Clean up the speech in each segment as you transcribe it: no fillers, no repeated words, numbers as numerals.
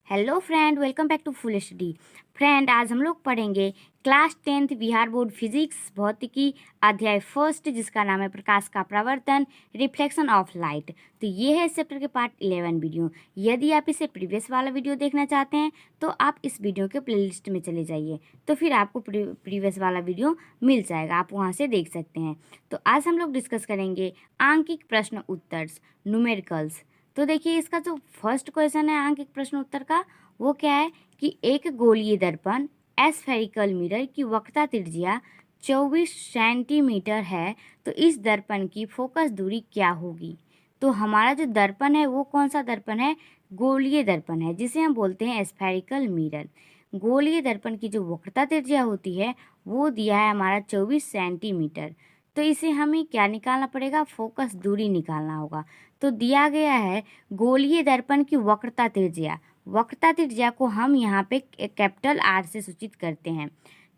Hello friend, welcome back to full study. Friend, आज हम लोग पढ़ेंगे class 10th Bihar board physics भौतिकी अध्याय फर्स्ट, जिसका नाम है प्रकाश का प्रवर्तन, रिफ्लेक्शन ऑफ लाइट। तो ये है इस चैप्टर के पार्ट 11 वीडियो। यदि आप इसे प्रीवियस वाला वीडियो देखना चाहते हैं तो आप इस वीडियो के प्लेलिस्ट में चले जाइए, तो फिर आपको प्रीवियस वाला वीडियो मिल जाएगा, आप वहाँ से देख सकते हैं। तो आज हम लोग डिस्कस करेंगे आंकिक प्रश्न उत्तर, न्यूमेरिकल्स। तो देखिए, इसका जो फर्स्ट क्वेश्चन है आंकिक प्रश्न उत्तर का, वो क्या है कि एक गोलीय दर्पण एस्फेरिकल मिरर की वक्रता त्रिज्या 24 सेंटीमीटर है, तो इस दर्पण की फोकस दूरी क्या होगी। तो हमारा जो दर्पण है वो कौन सा दर्पण है? गोलीय दर्पण है, जिसे हम बोलते हैं एस्फेरिकल मिरर। गोलीय दर्पण की जो वक्रता त्रिज्या होती है वो दिया है हमारा 24 सेंटीमीटर। तो इसे हमें क्या निकालना पड़ेगा? फोकस दूरी निकालना होगा। तो दिया गया है गोलीय दर्पण की वक्रता त्रिज्या। वक्रता त्रिज्या को हम यहाँ पे कैपिटल आर से सूचित करते हैं।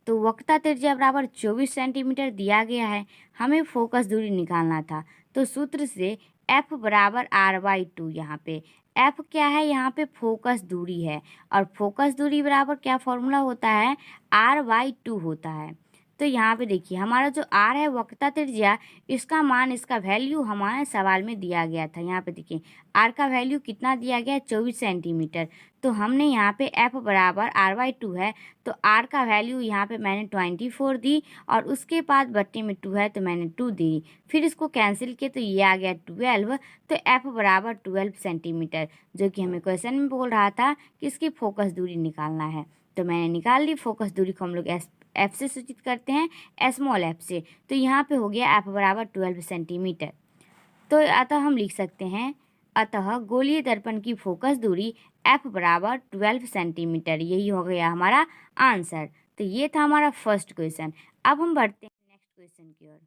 तो वक्रता त्रिज्या बराबर 24 सेंटीमीटर दिया गया है, हमें फोकस दूरी निकालना था। तो सूत्र से F बराबर R/2, यहाँ पे F क्या है? यहाँ पे फोकस दूरी है, और फोकस दूरी बराबर क्या फॉर्मूला होता है? R/2 होता है। तो यहाँ पे देखिए, हमारा जो R है वक्रता त्रिज्या, इसका मान, इसका वैल्यू हमारे सवाल में दिया गया था। यहाँ पे देखिए R का वैल्यू कितना दिया गया है? 24 सेंटीमीटर। तो हमने यहाँ पे F बराबर R/2 है, तो R का वैल्यू यहाँ पे मैंने 24 दी, और उसके बाद बट्टे में 2 है तो मैंने 2 दी। फिर इसको कैंसिल किए तो ये आ गया 12। तो F बराबर 12 सेंटीमीटर, जो कि हमें क्वेश्चन में बोल रहा था कि इसकी फोकस दूरी निकालना है। तो मैंने निकाल ली। फोकस दूरी को हम लोग F से सूचित करते हैं, स्मॉल f से। तो यहाँ पे हो गया F बराबर 12 सेंटीमीटर। तो अतः हम लिख सकते हैं, अतः गोलीय दर्पण की फोकस दूरी F बराबर 12 सेंटीमीटर। यही हो गया हमारा आंसर। तो ये था हमारा फर्स्ट क्वेश्चन। अब हम बढ़ते हैं नेक्स्ट क्वेश्चन की ओर।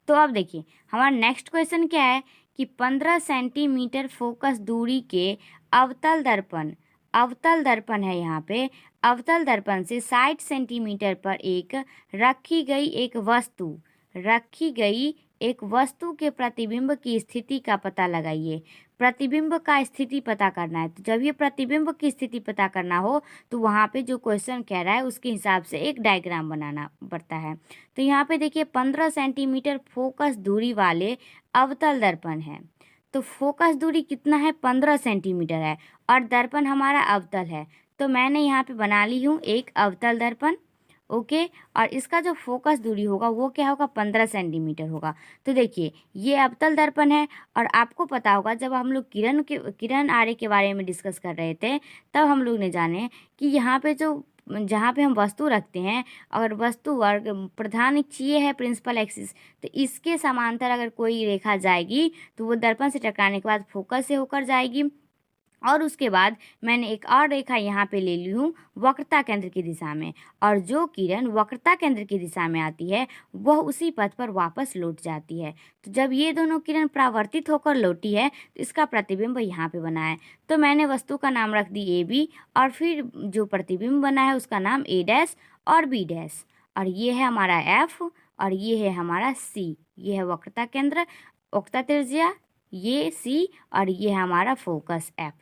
तो अब देखिए, हमारा नेक्स्ट क्वेश्चन क्या है कि 15 सेंटीमीटर फोकस दूरी के अवतल दर्पण है। यहाँ पे अवतल दर्पण से 60 सेंटीमीटर पर रखी गई एक वस्तु के प्रतिबिंब की स्थिति का पता लगाइए। प्रतिबिंब का स्थिति पता करना है। तो जब ये प्रतिबिंब की स्थिति पता करना हो तो वहाँ पे जो क्वेश्चन कह रहा है उसके हिसाब से एक डायग्राम बनाना पड़ता है। तो यहाँ पे देखिए 15 सेंटीमीटर फोकस दूरी वाले अवतल दर्पण है। तो फोकस दूरी कितना है? 15 सेंटीमीटर है, और दर्पण हमारा अवतल है। तो मैंने यहाँ पे बना ली हूँ एक अवतल दर्पण, ओके। और इसका जो फोकस दूरी होगा वो क्या होगा? 15 सेंटीमीटर होगा। तो देखिए, ये अवतल दर्पण है, और आपको पता होगा जब हम लोग किरण आरे के बारे में डिस्कस कर रहे थे, तब हम लोग ने जाने कि यहाँ पे जहाँ पे हम वस्तु रखते हैं, अगर वस्तु वर्ग प्रधान अक्ष ये है प्रिंसिपल एक्सिस, तो इसके समांतर अगर कोई रेखा जाएगी तो वो दर्पण से टकराने के बाद फोकस से होकर जाएगी। और उसके बाद मैंने एक और रेखा यहाँ पे ले ली हूँ वक्रता केंद्र की दिशा में, और जो किरण वक्रता केंद्र की दिशा में आती है वह उसी पथ पर वापस लौट जाती है। तो जब ये दोनों किरण परावर्तित होकर लौटी है तो इसका प्रतिबिंब यहाँ पे बना है। तो मैंने वस्तु का नाम रख दी AB, और फिर जो प्रतिबिंब बना है उसका नाम A' और B'। और ये है हमारा F, और ये है हमारा C। ये है वक्रता केंद्र, वक्रता त्रिज्या ये C, और ये है हमारा फोकस F।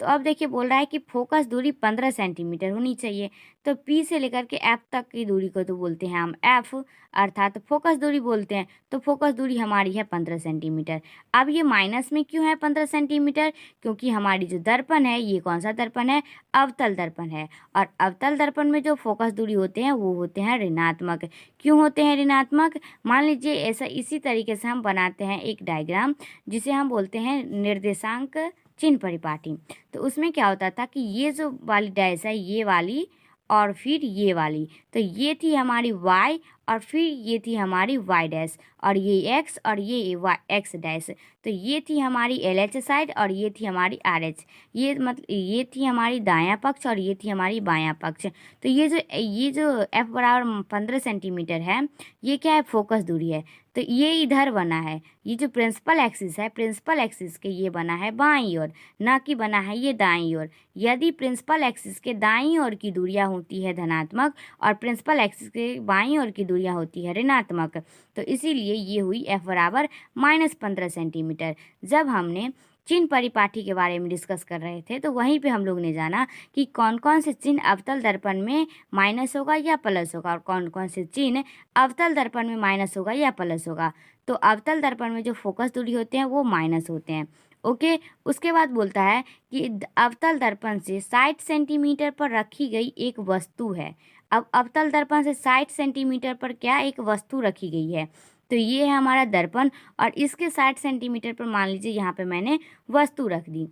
तो अब देखिए, बोल रहा है कि फोकस दूरी 15 सेंटीमीटर होनी चाहिए। तो P से लेकर के F तक की दूरी को तो बोलते हैं हम F, अर्थात फोकस दूरी बोलते हैं। तो फोकस दूरी हमारी है 15 सेंटीमीटर। अब ये माइनस में क्यों है 15 सेंटीमीटर? क्योंकि हमारी जो दर्पण है, ये कौन सा दर्पण है? अवतल दर्पण है, और अवतल दर्पण में जो फोकस दूरी होते हैं वो होते हैं ऋणात्मक। क्यों होते हैं ऋणात्मक? मान लीजिए ऐसा, इसी तरीके से हम बनाते हैं एक डायग्राम, जिसे हम बोलते हैं निर्देशांक चिन्ह परिपाटी। तो उसमें क्या होता था कि ये जो वाली डैश है, ये वाली और फिर ये वाली, तो ये थी हमारी y, और फिर ये थी हमारी y', और ये x, और ये x'। तो ये थी हमारी LH साइड, और ये थी हमारी RH। ये मतलब ये थी हमारी दायां पक्ष, और ये थी हमारी बायां पक्ष। तो ये जो F बराबर 15 सेंटीमीटर है, ये क्या है? फोकस दूरी है। तो ये इधर बना है, ये जो प्रिंसिपल एक्सिस है, प्रिंसिपल एक्सिस के ये बना है बाईं ओर, ना कि बना है ये दाईं ओर। यदि प्रिंसिपल एक्सिस के दाईं ओर की दूरियां होती है धनात्मक, और प्रिंसिपल एक्सिस के बाईं ओर की दूरियां होती है ऋणात्मक, तो इसीलिए ये हुई f बराबर -15 सेंटीमीटर। जब हमने चिन्ह परिपाटी के बारे में डिस्कस कर रहे थे तो वहीं पे हम लोग ने जाना कि कौन कौन से चिन्ह अवतल दर्पण में माइनस होगा या प्लस होगा और कौन कौन से चिन्ह अवतल दर्पण में माइनस होगा या प्लस होगा। तो अवतल दर्पण में जो फोकस दूरी होते हैं वो माइनस होते हैं। ओके, उसके बाद बोलता है कि अवतल दर्पण से 60 सेंटीमीटर पर रखी गई एक वस्तु है। अब अवतल दर्पण से 60 सेंटीमीटर पर क्या एक वस्तु रखी गई है, तो ये है हमारा दर्पण और इसके 60 सेंटीमीटर पर मान लीजिए यहाँ पे मैंने वस्तु रख दी।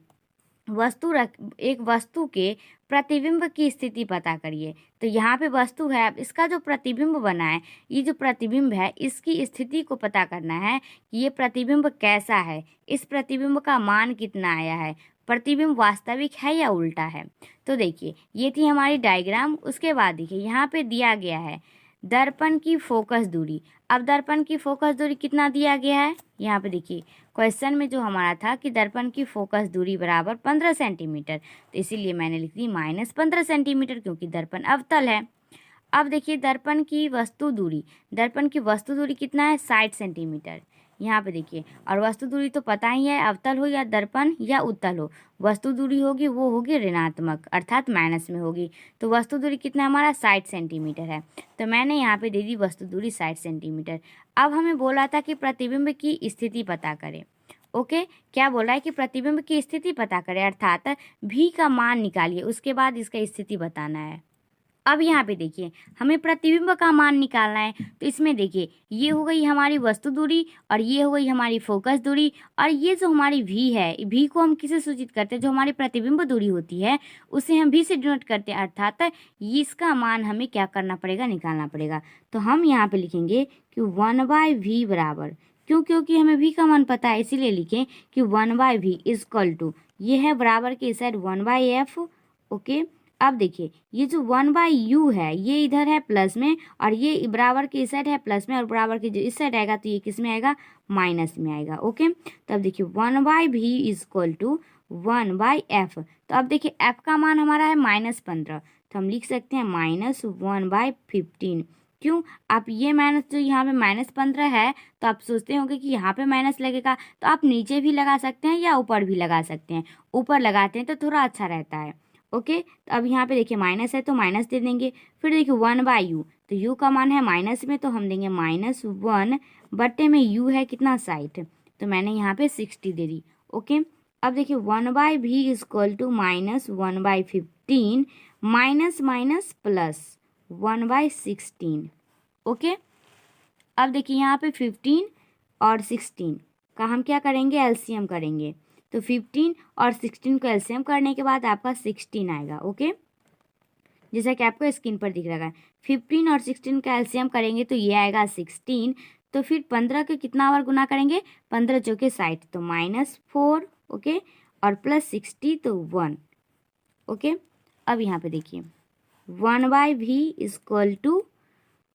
एक वस्तु के प्रतिबिंब की स्थिति पता करिए। तो यहाँ पे वस्तु है, अब इसका जो प्रतिबिंब बना है, ये जो प्रतिबिंब है इसकी स्थिति को पता करना है कि ये प्रतिबिंब कैसा है, इस प्रतिबिंब का मान कितना आया है, प्रतिबिंब वास्तविक है या उल्टा है। तो देखिए ये थी हमारी डायग्राम। उसके बाद देखिए यहाँ पे दिया गया है दर्पण की फोकस दूरी। अब दर्पण की फोकस दूरी कितना दिया गया है, यहाँ पे देखिए क्वेश्चन में जो हमारा था कि दर्पण की फोकस दूरी बराबर 15 सेंटीमीटर, तो इसीलिए मैंने लिख दी -15 सेंटीमीटर क्योंकि दर्पण अवतल है। अब देखिए दर्पण की वस्तु दूरी कितना है, 60 सेंटीमीटर। यहाँ पे देखिए, और वस्तु दूरी तो पता ही है, अवतल हो या दर्पण या उत्तल हो, वस्तु दूरी होगी वो होगी ऋणात्मक अर्थात माइनस में होगी। तो वस्तु दूरी कितना हमारा 60 सेंटीमीटर है, तो मैंने यहाँ पे दे दी वस्तु दूरी 60 सेंटीमीटर। अब हमें बोला था कि प्रतिबिंब की स्थिति पता करें। ओके, क्या बोला है कि प्रतिबिंब की स्थिति पता करें अर्थात भी का मान निकालिए, उसके बाद इसका स्थिति बताना है। अब यहाँ पे देखिए हमें प्रतिबिंब का मान निकालना है, तो इसमें देखिए ये हो गई हमारी वस्तु दूरी और ये हो गई हमारी फोकस दूरी, और ये जो हमारी भी है, भी को हम किसे सूचित करते हैं, जो हमारी प्रतिबिंब दूरी होती है उसे हम भी से डिनोट करते हैं, अर्थात इसका मान हमें क्या करना पड़ेगा, निकालना पड़ेगा। तो हम यहाँ पे लिखेंगे कि 1/v बराबर, क्योंकि हमें भी का मान पता है इसीलिए लिखें कि 1/v इजक्वल टू, ये है बराबर के साइड 1/f। ओके, अब देखिए ये जो 1/u है ये इधर है प्लस में, और ये बराबर के इस साइड है प्लस में, और बराबर के जो इस साइड आएगा तो ये किस में आएगा, माइनस में आएगा। ओके, तो अब देखिए 1/v इजक्वल टू 1/f। तो अब देखिए f का मान हमारा है -15, तो हम लिख सकते हैं -1/15। क्यों, आप ये माइनस जो यहाँ पे -15 है तो आप सोचते होंगे कि यहाँ पे माइनस लगेगा, तो आप नीचे भी लगा सकते हैं या ऊपर भी लगा सकते हैं। ऊपर लगाते हैं तो थोड़ा अच्छा रहता है। ओके, तो अब यहाँ पे देखिए माइनस है तो माइनस दे देंगे। फिर देखिए 1/u, तो u का मान है माइनस में तो हम देंगे -1 बट्टे में u है कितना 60, तो मैंने यहाँ पे 60 दे दी। ओके, अब देखिए 1/v is equal to -1/15 minus plus 1/16। Okay, अब देखिए यहाँ पे 15 और 16 का हम क्या करेंगे, एलसीएम करेंगे। तो 15 और 16 को एलसीएम करने के बाद आपका 16 आएगा। ओके, जैसा कि आपको स्क्रीन पर दिख रहा है 15 और 16 का एलसीएम करेंगे तो ये आएगा 16। तो फिर 15 के कितना बार गुना करेंगे, 15 चौके 60 तो -4। ओके, और प्लस 60 तो 1। ओके, अब यहाँ पे देखिए 1/v is equal to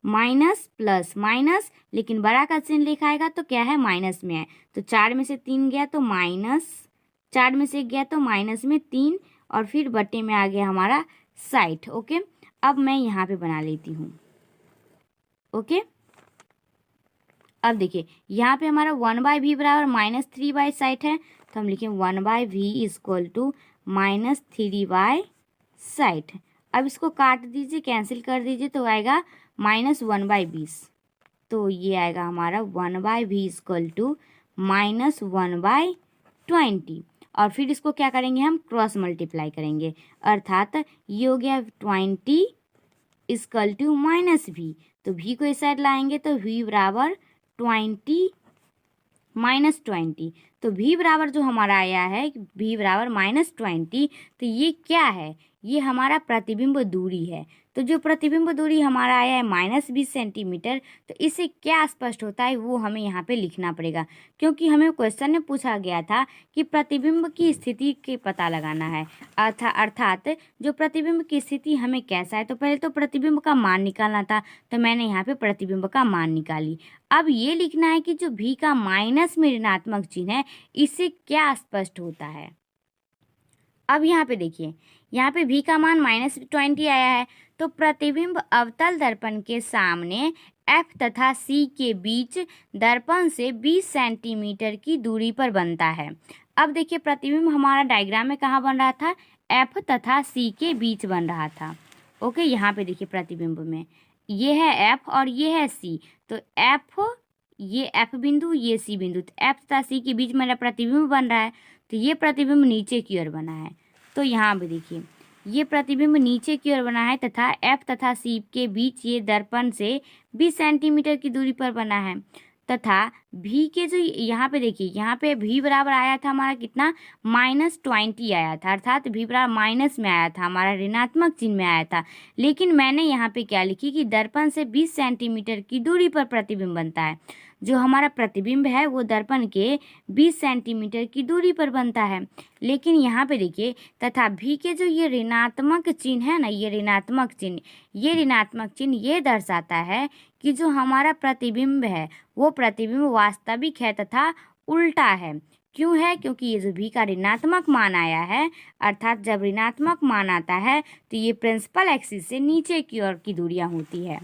minus plus minus, लेकिन बड़ा का चिन्ह लिखा आएगा तो क्या है, माइनस में है, तो 4 में से 3 गया तो माइनस, 4 में से 1 गया तो माइनस में 3, और फिर बट्टे में आ गया हमारा 60। ओके, अब मैं यहाँ पे बना लेती हूँ। ओके, अब देखिए यहाँ पे हमारा 1/v बराबर -3/60 है, तो हम लिखें 1/v इजक्वल टू -3/60। अब इसको काट दीजिए, कैंसिल कर दीजिए, तो आएगा -1/20। तो ये आएगा हमारा 1/v इजक्वल टू -1/20। और फिर इसको क्या करेंगे, हम क्रॉस मल्टीप्लाई करेंगे, अर्थात ये हो गया 20 इजक्वल टू -v। तो v को इस साइड लाएंगे तो v बराबर 20 -20। तो v बराबर जो हमारा आया है v बराबर -20, तो ये क्या है, ये हमारा प्रतिबिंब दूरी है। तो जो प्रतिबिंब दूरी हमारा आया है -20 सेंटीमीटर, तो इससे क्या स्पष्ट होता है वो हमें यहाँ पे लिखना पड़ेगा, क्योंकि हमें क्वेश्चन में पूछा गया था कि प्रतिबिंब की स्थिति के पता लगाना है, अर्थात जो प्रतिबिंब की स्थिति हमें कैसा है, तो पहले तो प्रतिबिंब का मान निकालना था, तो मैंने यहाँ पे प्रतिबिंब का मान निकाली। अब ये लिखना है कि जो भी का माइनस में ऋणात्मक चिन्ह है इससे क्या स्पष्ट होता है। अब यहाँ पे देखिए यहाँ पे v का मान -20 आया है, तो प्रतिबिंब अवतल दर्पण के सामने F तथा C के बीच दर्पण से 20 सेंटीमीटर की दूरी पर बनता है। अब देखिए प्रतिबिंब हमारा डायग्राम में कहाँ बन रहा था, F तथा C के बीच बन रहा था। ओके, यहाँ पे देखिए प्रतिबिंब में ये है F और ये है C, तो F, ये F बिंदु, ये C बिंदु, तो F तथा C के बीच मेरा प्रतिबिंब बन रहा है, तो ये प्रतिबिंब नीचे की ओर बना है। तो यहाँ पे देखिए ये प्रतिबिंब नीचे की ओर बना है तथा F तथा C के बीच ये दर्पण से 20 सेंटीमीटर की दूरी पर बना है तथा V के जो यहाँ पे देखिए, यहाँ पे V बराबर आया था हमारा कितना, -20 आया था, अर्थात V बराबर माइनस में आया था, हमारा ऋणात्मक चिन्ह में आया था। लेकिन मैंने यहाँ पे क्या लिखी कि दर्पण से 20 सेंटीमीटर की दूरी पर प्रतिबिंब बनता है। जो हमारा प्रतिबिंब है वो दर्पण के 20 सेंटीमीटर की दूरी पर बनता है। लेकिन यहाँ पे देखिए तथा V के जो ये ऋणात्मक चिन्ह है ना, ये ऋणात्मक चिन्ह ये दर्शाता है कि जो हमारा प्रतिबिंब है वो प्रतिबिंब वास्तविक है तथा उल्टा है। क्यों है? क्योंकि ये जो V का ऋणात्मक मान आया है, अर्थात जब ऋणात्मक मान आता है तो ये प्रिंसिपल एक्सिस से नीचे की ओर की दूरियां होती है।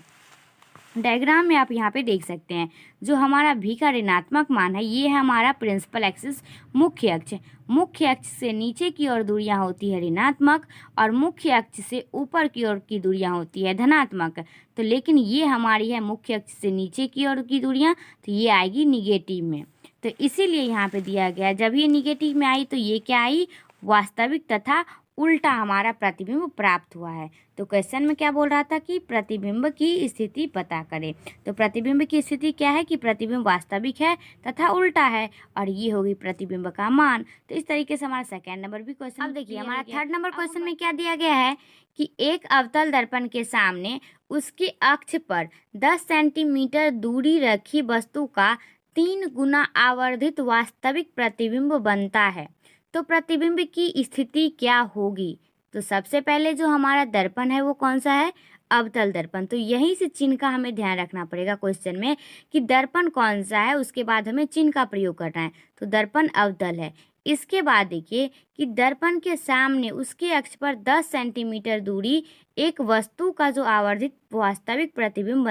डायग्राम में आप यहाँ पे देख सकते हैं जो हमारा V का ऋणात्मक मान है ये है हमारा प्रिंसिपल एक्सिस, मुख्य अक्ष। मुख्य अक्ष से नीचे की ओर दूरियां होती है ऋणात्मक और मुख्य अक्ष से ऊपर की ओर की दूरियां होती है धनात्मक। तो लेकिन ये हमारी है मुख्य अक्ष से नीचे की ओर की दूरियां, तो ये आएगी निगेटिव में। तो इसीलिए यहाँ पे दिया गया, जब ये निगेटिव में आई तो ये क्या आई, वास्तविक तथा उल्टा हमारा प्रतिबिंब प्राप्त हुआ है। तो क्वेश्चन में क्या बोल रहा था कि प्रतिबिंब की स्थिति पता करें। तो प्रतिबिंब की स्थिति क्या है कि प्रतिबिंब वास्तविक है तथा उल्टा है, और ये होगी प्रतिबिंब का मान। तो इस तरीके से हमारा सेकंड नंबर भी क्वेश्चन। अब देखिए हमारा थर्ड नंबर क्वेश्चन में क्या दिया गया है कि एक अवतल दर्पण के सामने उसके अक्ष पर 10 सेंटीमीटर दूरी रखी वस्तु का 3 गुना आवर्धित वास्तविक प्रतिबिंब बनता है। तो प्रतिबिंब की स्थिति क्या होगी? तो सबसे पहले जो हमारा दर्पण है वो कौन सा है, अवतल दर्पण। तो यहीं से चिन्ह का हमें ध्यान रखना पड़ेगा क्वेश्चन में कि दर्पण कौन सा है, उसके बाद हमें चिन्ह का प्रयोग करना है। तो दर्पण अवतल है। इसके बाद देखिए कि दर्पण के सामने उसके अक्ष पर 10 सेंटीमीटर दूरी एक वस्तु का जो आवर्धित वास्तविक प्रतिबिंब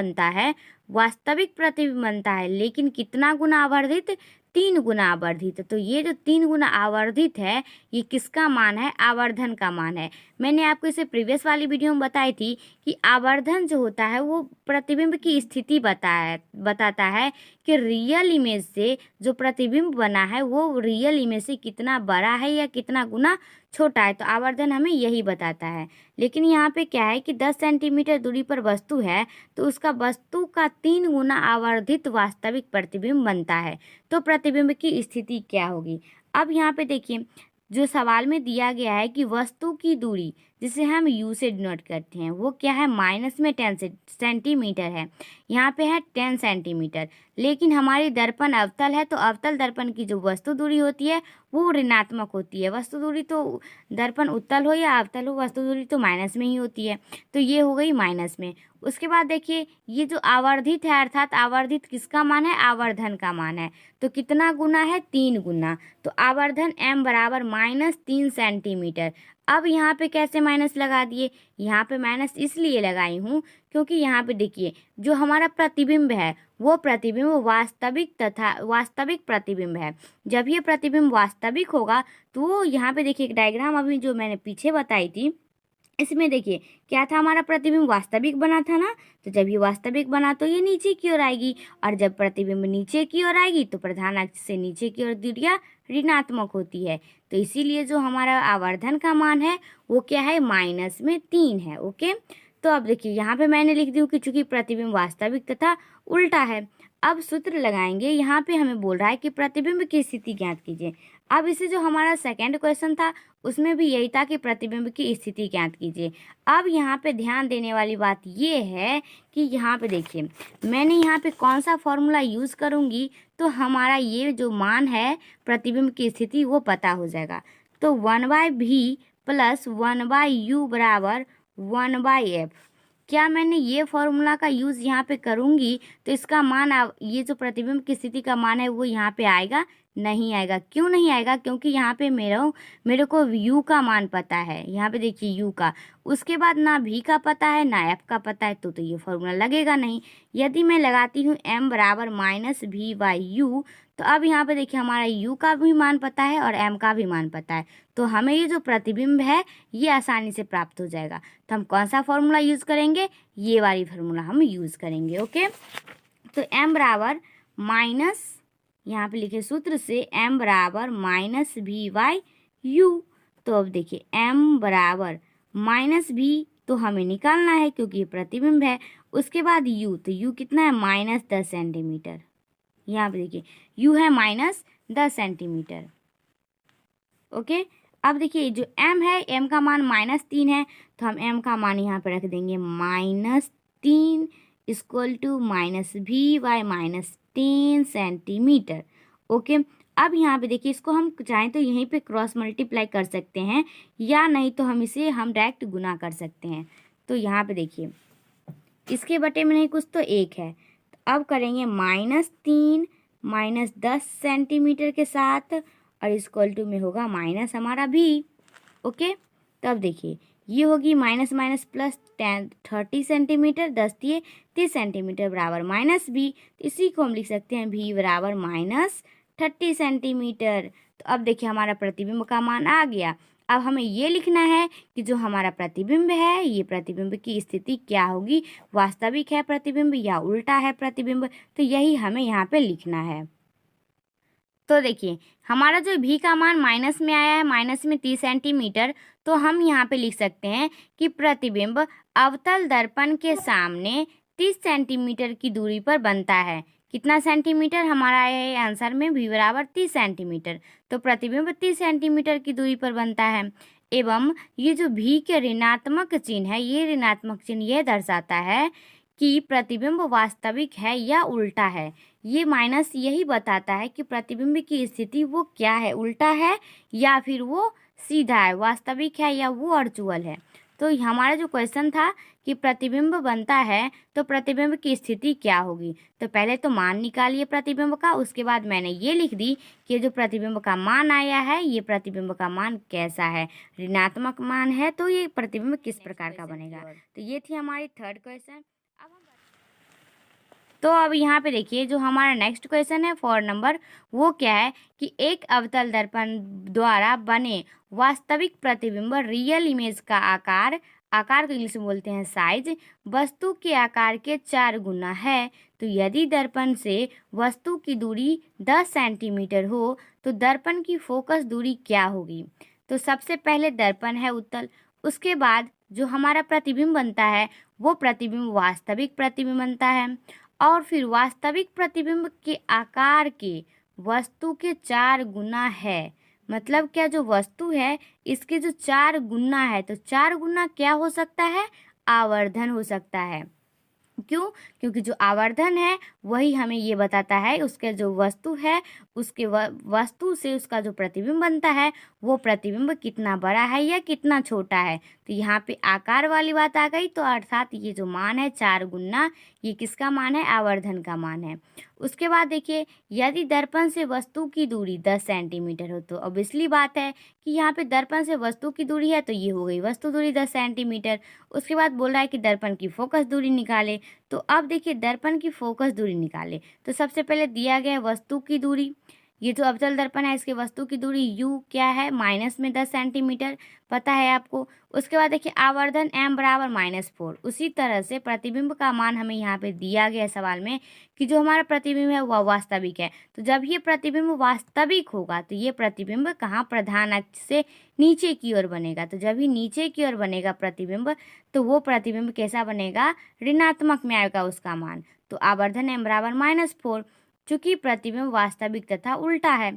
बनता है, लेकिन कितना गुना आवर्धित, 3 गुना आवर्धित। तो ये जो 3 गुना आवर्धित है ये किसका मान है, आवर्धन का मान है। मैंने आपको इसे प्रीवियस वाली वीडियो में बताई थी कि आवर्धन जो होता है वो प्रतिबिंब की स्थिति बताता है कि रियल इमेज से जो प्रतिबिंब बना है वो रियल इमेज से कितना बड़ा है या कितना गुना छोटा है। तो आवर्धन हमें यही बताता है। लेकिन यहाँ पे क्या है कि 10 सेंटीमीटर दूरी पर वस्तु है तो उसका वस्तु का 3 गुना आवर्धित वास्तविक प्रतिबिंब बनता है। तो प्रतिबिंब की स्थिति क्या होगी? अब यहाँ पे देखिए जो सवाल में दिया गया है कि वस्तु की दूरी जिसे हम U से डिनोट करते हैं वो क्या है, माइनस में 10 सेंटीमीटर है, यहाँ पे है 10 सेंटीमीटर। लेकिन हमारी दर्पण अवतल है तो अवतल दर्पण की जो वस्तु दूरी होती है वो ऋणात्मक होती है। वस्तु दूरी तो दर्पण उत्तल हो या अवतल हो, वस्तु दूरी तो माइनस में ही होती है, तो ये हो गई माइनस में। उसके बाद देखिए ये जो आवर्धित है, अर्थात आवर्धित किसका मान है, आवर्धन का मान है। तो कितना गुना है, 3 गुना। तो आवर्धन m बराबर -3 सेंटीमीटर। अब यहाँ पे कैसे माइनस लगा दिए, यहाँ पे माइनस इसलिए लगाई हूँ क्योंकि यहाँ पे देखिए जो हमारा प्रतिबिंब है वो प्रतिबिंब वास्तविक प्रतिबिंब है। जब ये प्रतिबिंब वास्तविक होगा तो यहाँ पे देखिए डायग्राम अभी जो मैंने पीछे बताई थी इसमें देखिए क्या था, हमारा प्रतिबिंब वास्तविक बना था ना। तो जब ये वास्तविक बना तो ये नीचे की ओर आएगी, और जब प्रतिबिंब नीचे की ओर आएगी तो प्रधान अक्ष से नीचे की ओर दूरियां ऋणात्मक होती है। तो इसीलिए जो हमारा आवर्धन का मान है वो क्या है, -3 है। ओके, तो अब देखिए यहाँ पे मैंने लिख दी कि चूंकि प्रतिबिंब वास्तविक तथा उल्टा है। अब सूत्र लगाएंगे, यहाँ पे हमें बोल रहा है कि प्रतिबिंब की स्थिति ज्ञात कीजिए। अब इसे जो हमारा सेकंड क्वेश्चन था उसमें भी यही था कि प्रतिबिंब की स्थिति ज्ञात कीजिए। अब यहाँ पे ध्यान देने वाली बात ये है कि यहाँ पे देखिए मैंने यहाँ पे कौन सा फॉर्मूला यूज़ करूँगी तो हमारा ये जो मान है प्रतिबिंब की स्थिति वो पता हो जाएगा। तो 1/v + 1/u बराबर 1/f। क्या मैंने ये फॉर्मूला का यूज़ यहाँ पे करूँगी तो इसका मान, ये जो प्रतिबिंब की स्थिति का मान है वो यहाँ पे आएगा नहीं आएगा। क्यों नहीं आएगा? क्योंकि यहाँ पे मेरे को यू का मान पता है। यहाँ पे देखिए यू का, उसके बाद ना भी का पता है ना एफ का पता है, तो ये फॉर्मूला लगेगा नहीं। यदि मैं लगाती हूँ m बराबर माइनस भी बाई यू, तो अब यहाँ पे देखिए हमारा u का भी मान पता है और m का भी मान पता है, तो हमें ये जो प्रतिबिंब है ये आसानी से प्राप्त हो जाएगा। तो हम कौन सा फॉर्मूला यूज़ करेंगे? ये वाली फार्मूला हम यूज़ करेंगे। ओके, तो m बराबर माइनस, यहाँ पे लिखे सूत्र से m बराबर माइनस भी बाई यू। तो अब देखिए m बराबर माइनस भी तो हमें निकालना है क्योंकि ये प्रतिबिंब है। उसके बाद u, तो u कितना है? -10 सेंटीमीटर। यहाँ पे देखिए u है -10 सेंटीमीटर। ओके, अब देखिए जो m है, m का मान -3 है, तो हम m का मान यहाँ पे रख देंगे -3 इक्वल टू माइनस भी बाय -10 सेंटीमीटर। ओके, अब यहाँ पे देखिए इसको हम चाहें तो यहीं पे क्रॉस मल्टीप्लाई कर सकते हैं, या नहीं तो हम इसे डायरेक्ट गुना कर सकते हैं। तो यहाँ पे देखिए इसके बटे में नहीं कुछ तो एक है, तो अब करेंगे -3 -10 सेंटीमीटर के साथ, और इक्वल टू में होगा माइनस हमारा भी। ओके, तब देखिए ये होगी माइनस माइनस प्लस 30 सेंटीमीटर, 10 दिए 30 सेंटीमीटर बराबर माइनस भी, तो इसी को हम लिख सकते हैं भी बराबर -30 सेंटीमीटर। तो अब देखिए हमारा प्रतिबिंब का मान आ गया। अब हमें ये लिखना है कि जो हमारा प्रतिबिंब है, ये प्रतिबिंब की स्थिति क्या होगी, वास्तविक है प्रतिबिंब या उल्टा है प्रतिबिंब, तो यही हमें यहाँ पे लिखना है। तो देखिए हमारा जो भी का मान माइनस में आया है, माइनस में 30 सेंटीमीटर, तो हम यहाँ पे लिख सकते हैं कि प्रतिबिंब अवतल दर्पण के सामने 30 सेंटीमीटर की दूरी पर बनता है। कितना सेंटीमीटर? हमारा ये आंसर में भी बराबर 30 सेंटीमीटर, तो प्रतिबिंब 30 सेंटीमीटर की दूरी पर बनता है। एवं ये जो भी के ऋणात्मक चिन्ह है, ये ऋणात्मक चिन्ह ये दर्शाता है कि प्रतिबिंब वास्तविक है या उल्टा है। ये माइनस यही बताता है कि प्रतिबिंब की स्थिति वो क्या है, उल्टा है या फिर वो सीधा है, वास्तविक है या वो वर्चुअल है। तो हमारा जो क्वेश्चन था कि प्रतिबिंब बनता है तो प्रतिबिंब की स्थिति क्या होगी, तो पहले तो मान निकालिए प्रतिबिंब का, उसके बाद मैंने ये लिख दी कि जो प्रतिबिंब का मान आया है, ये प्रतिबिंब का मान कैसा है, ऋणात्मक मान है, तो ये प्रतिबिंब किस प्रकार का बनेगा। तो ये थी हमारी थर्ड क्वेश्चन। तो अब यहाँ पे देखिए जो हमारा नेक्स्ट क्वेश्चन है 4 नंबर, वो क्या है कि एक अवतल दर्पण द्वारा बने वास्तविक प्रतिबिंब रियल इमेज का आकार को इंग्लिश में बोलते हैं साइज, वस्तु के आकार के 4 गुना है। तो यदि दर्पण से वस्तु की दूरी 10 सेंटीमीटर हो तो दर्पण की फोकस दूरी क्या होगी। तो सबसे पहले दर्पण है उत्तल, उसके बाद जो हमारा प्रतिबिंब बनता है वो प्रतिबिंब वास्तविक प्रतिबिंब बनता है, और फिर वास्तविक प्रतिबिंब के आकार के वस्तु के 4 गुना है। मतलब क्या, जो वस्तु है इसके जो 4 गुना है, तो 4 गुना क्या हो सकता है, आवर्धन हो सकता है। क्यों? क्योंकि जो आवर्धन है वही हमें ये बताता है उसके जो वस्तु है उसके वस्तु से उसका जो प्रतिबिंब बनता है वो प्रतिबिंब कितना बड़ा है या कितना छोटा है। तो यहाँ पे आकार वाली बात आ गई, तो अर्थात ये जो मान है 4 गुना, ये किसका मान है, आवर्धन का मान है। उसके बाद देखिए यदि दर्पण से वस्तु की दूरी 10 सेंटीमीटर हो, तो ऑब्वियसली बात है कि यहाँ पे दर्पण से वस्तु की दूरी है, तो ये हो गई वस्तु दूरी 10 सेंटीमीटर। उसके बाद बोल रहा है कि दर्पण की फोकस दूरी निकाले, तो अब देखिए दर्पण की फोकस दूरी निकाले, तो सबसे पहले दिया गया है वस्तु की दूरी, ये जो अवतल दर्पण है इसके वस्तु की दूरी u क्या है, माइनस में 10 सेंटीमीटर पता है आपको। उसके बाद देखिए आवर्धन m बराबर -4। उसी तरह से प्रतिबिंब का मान हमें यहाँ पे दिया गया है सवाल में कि जो हमारा प्रतिबिंब है वह वास्तविक है। तो जब ये प्रतिबिंब वास्तविक होगा तो ये प्रतिबिंब कहाँ, प्रधान अक्ष से नीचे की ओर बनेगा। तो जब ही नीचे की ओर बनेगा प्रतिबिंब तो वो प्रतिबिंब कैसा बनेगा, ऋणात्मक में आएगा उसका मान। तो आवर्धन m बराबर -4, चूंकि प्रतिबिंब वास्तविक तथा उल्टा है।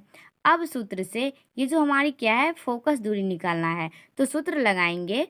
अब सूत्र से ये जो हमारी क्या है, फोकस दूरी निकालना है, तो सूत्र लगाएंगे।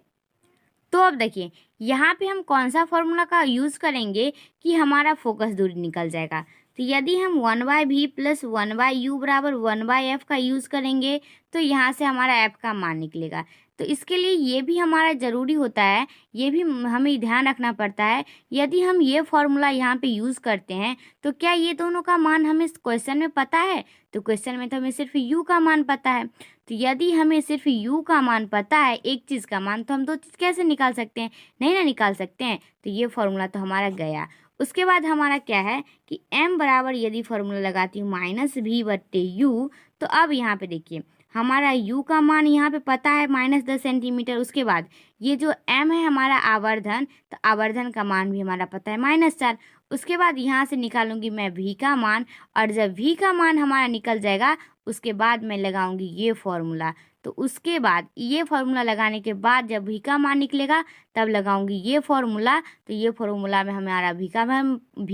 तो अब देखिए यहाँ पे हम कौन सा फॉर्मूला का यूज़ करेंगे कि हमारा फोकस दूरी निकल जाएगा। तो यदि हम 1/v प्लस 1/u बराबर 1/f का यूज़ करेंगे तो यहाँ से हमारा f का मान निकलेगा। तो इसके लिए ये भी हमारा ज़रूरी होता है, ये भी हमें ध्यान रखना पड़ता है। यदि हम ये फॉर्मूला यहाँ पे यूज़ करते हैं तो क्या ये दोनों का मान हमें क्वेश्चन में पता है? तो क्वेश्चन में तो हमें सिर्फ u का मान पता है। तो यदि हमें सिर्फ u का मान पता है, एक चीज़ का मान, तो हम दो चीज़ कैसे निकाल सकते हैं? नहीं ना निकाल सकते हैं। तो ये फॉर्मूला तो हमारा गया। उसके बाद हमारा क्या है कि m बराबर यदि फॉर्मूला लगाती हूँ -v/u, तो अब यहाँ पे देखिए हमारा u का मान यहाँ पे पता है -10 सेंटीमीटर। उसके बाद ये जो m है हमारा आवर्धन, तो आवर्धन का मान भी हमारा पता है -4। उसके बाद यहाँ से निकालूंगी मैं v का मान, और जब v का मान हमारा निकल जाएगा उसके बाद मैं लगाऊंगी ये फॉर्मूला। तो उसके बाद ये फॉर्मूला लगाने के बाद जब v का मान निकलेगा तब लगाऊंगी ये फॉर्मूला। तो ये फॉर्मूला में हमारा v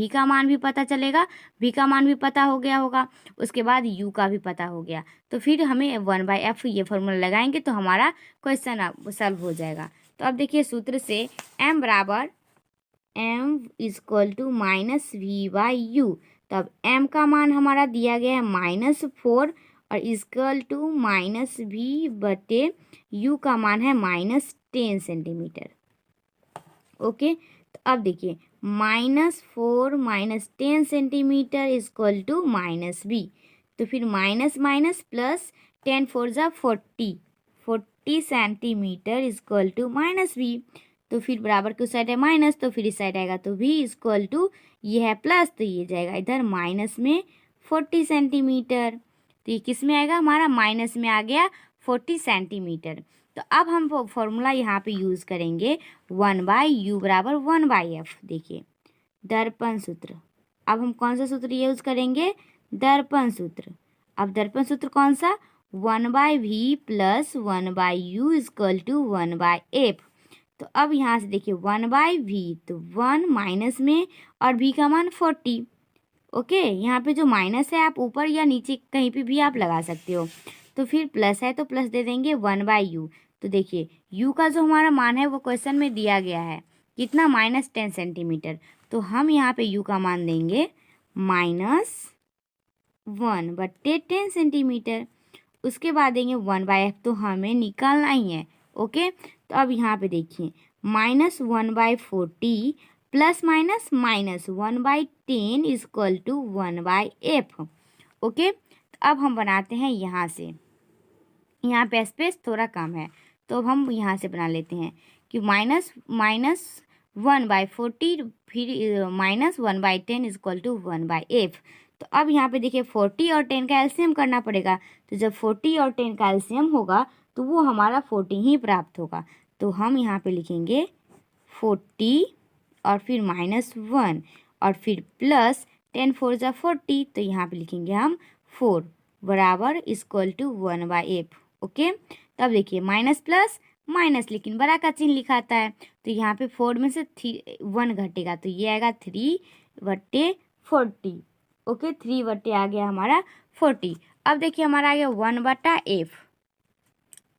का मान भी पता चलेगा, v का मान भी पता हो गया होगा, उसके बाद u का भी पता हो गया। तो फिर हमें 1/f ये फॉर्मूला लगाएंगे तो हमारा क्वेश्चन सॉल्व हो जाएगा। तो अब देखिए सूत्र से m बराबर m इक्वल टू -v/u। तब m का मान हमारा दिया गया है -4 और इक्वल टू -v/u का मान है -10 सेंटीमीटर। ओके, तो अब देखिए -4 -10 सेंटीमीटर इक्वल टू -v। तो फिर माइनस माइनस प्लस 10 4 जा 40 सेंटीमीटर इक्वल टू -v। तो फिर बराबर की साइड है माइनस, तो फिर इस साइड आएगा तो v इक्वल टू ये है प्लस, तो ये जाएगा इधर माइनस में 40 सेंटीमीटर। तो ये किस में आएगा? हमारा माइनस में आ गया 40 सेंटीमीटर। तो अब हम फॉर्मूला यहाँ पे यूज़ करेंगे 1/u बराबर 1/f। देखिए दर्पण सूत्र। अब हम कौन सा सूत्र यूज़ करेंगे? दर्पण सूत्र। अब दर्पण सूत्र कौन सा? 1/v plus 1/u equal to 1/f। तो अब यहाँ से देखिए 1/v, तो 1 माइनस में और v का मान 40। ओके, यहाँ पे जो माइनस है आप ऊपर या नीचे कहीं पे भी आप लगा सकते हो। तो फिर प्लस है तो प्लस दे देंगे 1/u। तो देखिए u का जो हमारा मान है वो क्वेश्चन में दिया गया है कितना? -10 सेंटीमीटर। तो हम यहाँ पे u का मान देंगे -1/10 सेंटीमीटर। उसके बाद देंगे 1/f, तो हमें निकालना ही है। ओके, तो अब यहाँ पे देखिए -1/40 plus minus -1/10 equal to 1/f। Okay, तो अब हम बनाते हैं यहाँ से, यहाँ पे स्पेस थोड़ा कम है तो अब हम यहाँ से बना लेते हैं कि -1/40 फिर -1/10 इक्वल टू 1/f। तो अब यहाँ पे देखिए 40 और 10 का एलसीएम करना पड़ेगा। तो जब 40 और 10 का एलसीएम होगा तो वो हमारा 40 ही प्राप्त होगा। तो हम यहाँ पे लिखेंगे 40 और फिर -1 और फिर प्लस 10 4 जा 40, तो यहाँ पे लिखेंगे हम 4 बराबर इक्वल टू 1/f। ओके, तब देखिए माइनस प्लस माइनस, लेकिन बड़ा का चिन्ह लिखाता है तो यहाँ पे 4 में से 1 घटेगा तो ये आएगा 3/40। ओके, 3 आ गया हमारा 40। अब देखिए हमारा आ गया 1/f।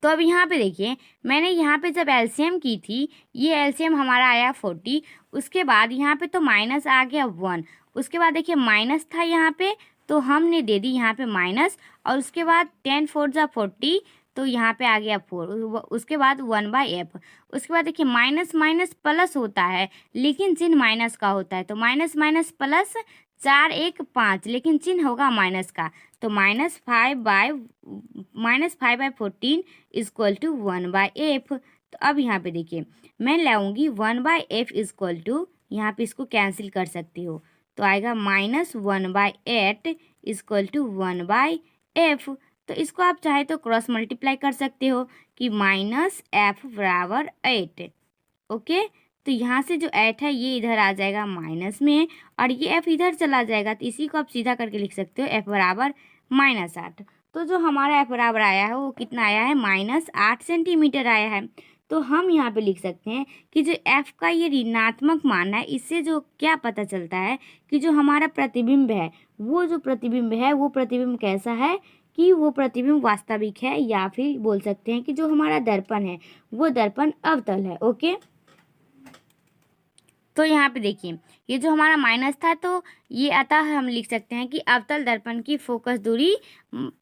तो अब यहाँ पे देखिए मैंने यहाँ पे जब एलसीएम की थी, ये एलसीएम हमारा आया 40। उसके बाद यहाँ पे तो माइनस आ गया 1। उसके बाद देखिए माइनस था यहाँ पे तो हमने दे दी यहाँ पे माइनस, और उसके बाद 10 4 जा 40, तो यहाँ पे आ गया 4। उसके बाद 1/f। उसके बाद देखिए माइनस माइनस प्लस होता है लेकिन चिन्ह माइनस का होता है, तो माइनस माइनस प्लस 4 1 5, लेकिन चिन्ह होगा माइनस का। तो -5/14 इक्वल टू 1/f। तो अब यहाँ पे देखिए मैं लाऊंगी 1/f इक्वल टू, यहाँ पे इसको कैंसिल कर सकती हो तो आएगा -1/8 इक्वल टू 1/f। तो इसको आप चाहे तो क्रॉस मल्टीप्लाई कर सकते हो कि -f बराबर 8। ओके, तो यहाँ से जो 8 है ये इधर आ जाएगा माइनस में और ये f इधर चला जाएगा, तो इसी को आप सीधा करके लिख सकते हो f बराबर -8। तो जो हमारा f बराबर आया है वो कितना आया है? -8 सेंटीमीटर आया है। तो हम यहाँ पे लिख सकते हैं कि जो f का ये ऋणात्मक मान है, इससे जो क्या पता चलता है कि जो हमारा प्रतिबिंब है वो प्रतिबिंब कैसा है कि वो प्रतिबिंब वास्तविक है, या फिर बोल सकते हैं कि जो हमारा दर्पण है वो दर्पण अवतल है। ओके, तो यहाँ पे देखिए ये जो हमारा माइनस था, तो ये अतः हम लिख सकते हैं कि अवतल दर्पण की फोकस दूरी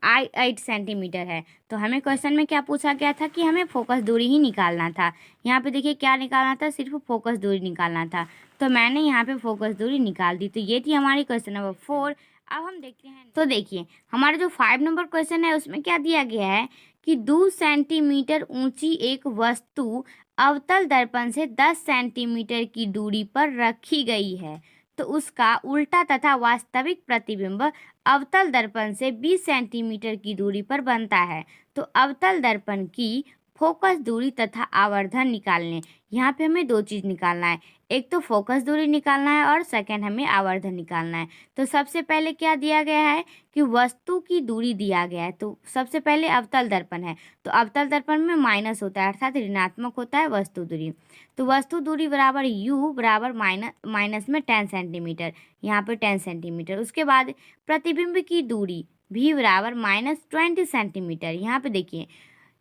8 सेंटीमीटर है। तो हमें क्वेश्चन में क्या पूछा गया था कि हमें फोकस दूरी ही निकालना था। यहाँ पे देखिए क्या निकालना था, सिर्फ फोकस दूरी निकालना था। तो मैंने यहाँ पे फोकस दूरी निकाल दी। तो ये थी हमारी क्वेश्चन नंबर 4। अब हम देखते हैं, तो देखिए हमारा जो 5 नंबर क्वेश्चन है उसमें क्या दिया गया है कि 2 सेंटीमीटर ऊंची एक वस्तु अवतल दर्पण से 10 सेंटीमीटर की दूरी पर रखी गई है, तो उसका उल्टा तथा वास्तविक प्रतिबिंब अवतल दर्पण से 20 सेंटीमीटर की दूरी पर बनता है। तो अवतल दर्पण की फोकस दूरी तथा आवर्धन निकालने, यहाँ पे हमें दो चीज़ निकालना है, एक तो फोकस दूरी निकालना है और सेकंड हमें आवर्धन निकालना है। तो सबसे पहले क्या दिया गया है कि वस्तु की दूरी दिया गया है। तो सबसे पहले अवतल दर्पण है, तो अवतल दर्पण में माइनस होता है अर्थात ऋणात्मक होता है वस्तु दूरी। तो वस्तु दूरी बराबर u बराबर माइनस में 10 सेंटीमीटर, यहाँ पे 10 सेंटीमीटर। उसके बाद प्रतिबिंब की दूरी v बराबर -20 सेंटीमीटर। यहाँ पे देखिए